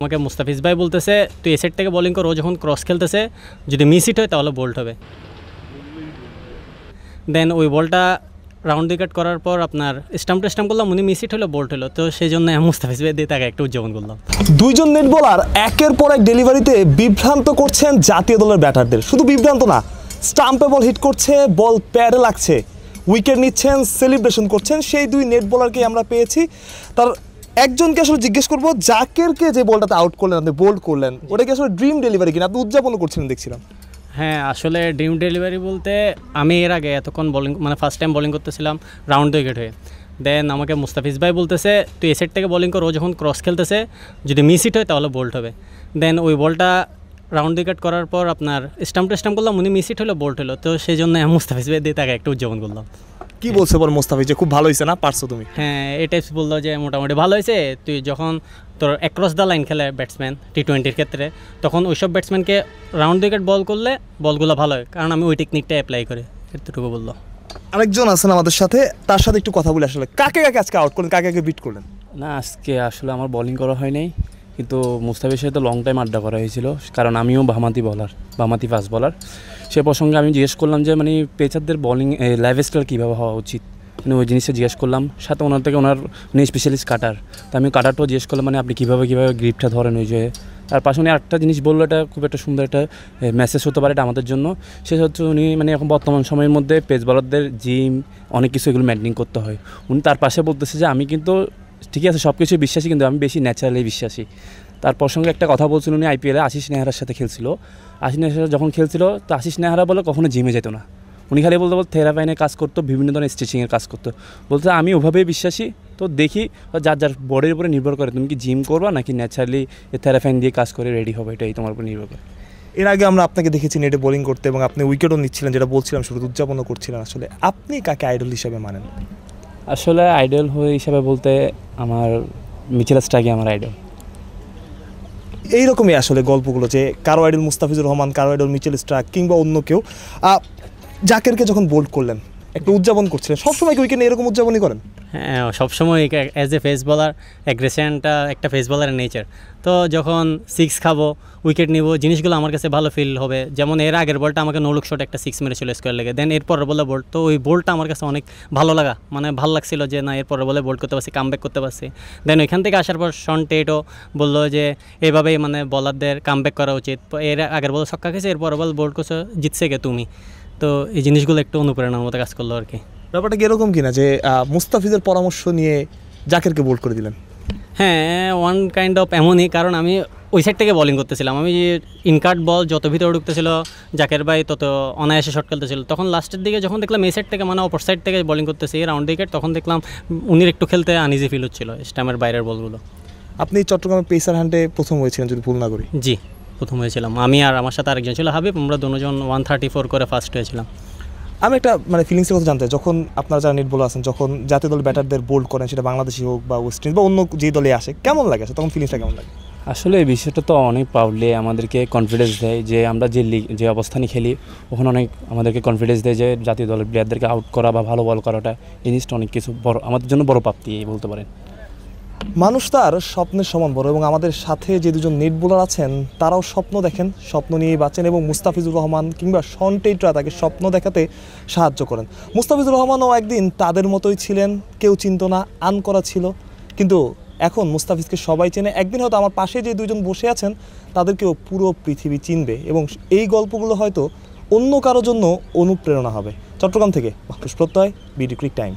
আমাকে মুস্তাফিজ ভাই বলতেছে তুই এই সাইড থেকে বোলিং কর, ও যখন ক্রস খেলতেছে যদি মিস হিট হয় তাহলে বোল্ড হবে। দেন ওই বলটা রাউন্ড উইকেট করার পর আপনার স্টাম্প করলাম, উনি মিস হিট হলো, বোল্ড হলো, তো সেই জন্য মুস্তাফিজ ভাই দিয়ে তাকে একটু উদযাপন করলাম। দুইজন নেট বোলার একের পর এক ডেলিভারিতে বিভ্রান্ত করছেন জাতীয় দলের ব্যাটারদের। শুধু বিভ্রান্ত না, স্টাম্পে বল হিট করছে, বল প্যাডে লাগছে, উইকেট নিচ্ছেন, সেলিব্রেশন করছেন। সেই দুই নেট বোলারকে আমরা পেয়েছি। তার একজনকে আসলে জিজ্ঞেস করবো, জাকেরকে যে বলটাতে আউট করলেন, আপনি বোল্ড করলেন, ওটা কি আসলে ড্রিম ডেলিভারি কিনা? আপনি উদযাপনও করছিলেন দেখছিলাম। হ্যাঁ, আসলে ড্রিম ডেলিভারি বলতে আমি এর আগে এতক্ষণ বোলিং ফার্স্ট টাইম বোলিং করতেছিলাম রাউন্ড উইকেট হয়ে। দেন আমাকে মুস্তাফিজ ভাই বলতেছে তুই এই সাইড থেকে বোলিং কর, ও যখন ক্রস খেলতেছে যদি মিস হিট হয় তাহলে বোল্ড হবে। দেন ওই বলটা রাউন্ড উইকেট করার পর আপনার স্টাম্প করলাম, উনি মিস হিট হলো, বোল্ড হলো, তো সেই জন্য মুস্তাফিজ ভাই দিয়ে তাকে একটু উদযাপন করলাম। কি বলছে বল মুস্তাফিজ, যে খুব ভালো হয়েছে না, পারছো তুমি? হ্যাঁ, এই টাইপস বললো যে মোটামুটি ভালো হয়েছে। তুই যখন তোর অ্যাক্রস দ্য লাইন খেলে ব্যাটসম্যান টি-20-র ক্ষেত্রে, তখন ওইসব ব্যাটসম্যানকে রাউন্ড উইকেট বল করলে বলগুলো ভালো হয়, কারণ আমি ওই টেকনিকটা অ্যাপ্লাই করি, এতটুকু বললো। আরেকজন আছেন আমাদের সাথে, তার সাথে একটু কথা বলে আসলে কাকে কাকে আজকে আউট করলেন, কাকে কাকে বিট করলেন? না, আজকে আসলে আমার বোলিং করা হয় নাই, কিন্তু মুস্তাফিজের সাথে লং টাইম আড্ডা করা হয়েছিল, কারণ আমিও বামাতি ফাস্ট বলার। সে প্রসঙ্গে আমি জিজ্ঞেস করলাম যে মানে পেসারদের বোলিং লাইফস্টাইল কীভাবে হওয়া উচিত, মানে ওই জিনিসটা জিজ্ঞেস করলাম। সাথে ওনার থেকে উনি স্পেশালিস্ট কাটার, তো আমি কাটারটাও জিজ্ঞেস করলাম, মানে আপনি কীভাবে গ্রিপটা ধরেন ওই যে। তার পাশে উনি একটা জিনিস বললো, এটা খুব একটা সুন্দর একটা মেসেজ হতে পারে এটা আমাদের জন্য। সে হচ্ছে উনি মানে এখন বর্তমান সময়ের মধ্যে পেস বলারদের জিম অনেক কিছু এগুলো মেনটেন করতে হয়। উনি তার পাশে বলতেছে যে আমি কিন্তু ঠিকই আছে সব কিছুই বিশ্বাসী, কিন্তু আমি বেশি ন্যাচারালি বিশ্বাসী। তার প্রসঙ্গে একটা কথা বলছিল, উনি আইপিএলে আশিস নেহারার সাথে খেলছিল। আশিস নেহারা যখন খেলছিল, তো আশিস নেহারা বলে কখনো জিমে যেত না, উনি খালি বলতে থেরাপাইনে কাজ করতো, বিভিন্ন ধরনের স্ট্রেচিংয়ের কাজ করতো। বলতে আমি ওভাবেই বিশ্বাসী, তো দেখি যার যার বডির উপরে নির্ভর করে, তুমি কি জিম করবা নাকি ন্যাচারালি থেরাপাইন দিয়ে কাজ করে রেডি হবে, এটাই তোমার উপর নির্ভর করে। এর আগে আমরা আপনাকে দেখেছি নেটে বোলিং করতে, এবং আপনি উইকেটও নিচ্ছিলেন, যেটা বলছিলাম শুরু উদযাপনও করছিলেন। আসলে আপনি কাকে আইডল হিসেবে মানেন? আসলে আইডল হিসাবে বলতে আমার মিচেল স্টার্কই আমার আইডল। এইরকমই আসলে গল্পগুলো, যে কারো আইডল মুস্তাফিজুর রহমান, কারো আইডল মিচেল স্টার্ক, কিংবা অন্য কেউ। জাকেরকে যখন বোল্ড করলেন, একটু উদযাপন করছিলেন, সবসময় উইকেটে এরকম উদযাপনই করেন? হ্যাঁ, সবসময় অ্যাজ এ ফেস বলার অ্যাগ্রেশনটা একটা ফেস বলারের নেচার। তো যখন সিক্স খাবো, উইকেট নিব, জিনিসগুলো আমার কাছে ভালো ফিল হবে। যেমন এর আগের বলটা আমাকে নোলুক শট একটা সিক্স মেরেছিল স্কোয়ার লেগে, দেন এরপরের বলে বোল্ড, তো ওই বোল্ডটা আমার কাছে অনেক ভালো লাগছিল যে না, এরপরের বলে বোল্ড করতে পারছি, কামব্যাক করতে পারছি। দেন ওইখান থেকে আসার পর শন টেটও বললো যে এভাবেই মানে বলারদের কামব্যাক করা উচিত। এর আগের বলে ছক্কা খেয়েছে, এরপরের বল বোল্ড করছে, জিতছে গে তুমি। তো এই জিনিসগুলো একটু অনুপ্রেরণার মতো কাজ করলো আর কি। ব্যাপারটা কি এরকম কিনা যে মুস্তাফিজের পরামর্শ নিয়ে জাকেরকে বোল্ড করে দিলেন? হ্যাঁ, ওয়ান কাইন্ড অফ এমনই, কারণ আমি ওই সাইড থেকে বোলিং করতেছিলাম। আমি ইনকাট বল যত ভিতরে ঢুকতেছিল, জাকের ভাই তত অনায়াসে শট খেলতেছিল। তখন লাস্টের দিকে যখন দেখলাম এই সাইড থেকে মানে অপর সাইড থেকে বোলিং করতেছি রাউন্ড উইকেট, তখন দেখলাম উনির একটু খেলতে আনইজি ফিল হচ্ছিল স্ট্যাম্পের বাইরের বলগুলো। আপনি চট্টগ্রামের পেসার হান্টে প্রথম হয়েছিলেন যদি ভুল না করি? জি, প্রথম হয়েছিলাম আমি, আর আমার সাথে আরেকজন ছিল হাবিব, আমরা দুজন 134 করে ফার্স্ট হয়েছিলাম। আমি একটা মানে ফিলিংসের কথা জানতে, যখন আপনারা যারা নেট বোলার আছেন, যখন জাতীয় দল ব্যাটারদের বোল্ড করেন, সেটা বাংলাদেশি হোক বা ওয়েস্ট ইন্ডিজ বা অন্য যে দলে আসে, কেমন লাগে তখন? ফিলিংসটা কেমন লাগে? আসলে এই বিষয়টা তো অনেক প্রাউডলি আমাদেরকে কনফিডেন্স দেয়, যে আমরা যে অবস্থানে খেলি ওখানে অনেক আমাদেরকে কনফিডেন্স দেয় যে জাতীয় দলের প্লেয়ারদেরকে আউট করা বা ভালো বল করাটা, এই জিনিসটা অনেক কিছু বড়, আমাদের জন্য বড় প্রাপ্তি বলতে পারেন। মানুষ তার স্বপ্নের সমান বড়, এবং আমাদের সাথে যে দুজন নেট বোলার আছেন তারাও স্বপ্ন দেখেন, স্বপ্ন নিয়ে বাঁচেন, এবং মুস্তাফিজুর রহমান কিংবা শন টেটরা তাকে স্বপ্ন দেখাতে সাহায্য করেন। মুস্তাফিজুর রহমানও একদিন তাদের মতোই ছিলেন, কেউ চিনত না, আন করা ছিল, কিন্তু এখন মুস্তাফিজকে সবাই চেনে। একদিন হয়তো আমার পাশে যে দুজন বসে আছেন তাদেরকেও পুরো পৃথিবী চিনবে, এবং এই গল্পগুলো হয়তো অন্য কারোর জন্য অনুপ্রেরণা হবে। চট্টগ্রাম থেকে মাহফুজ প্রত্যয়, বিডি ক্রিক টাইম।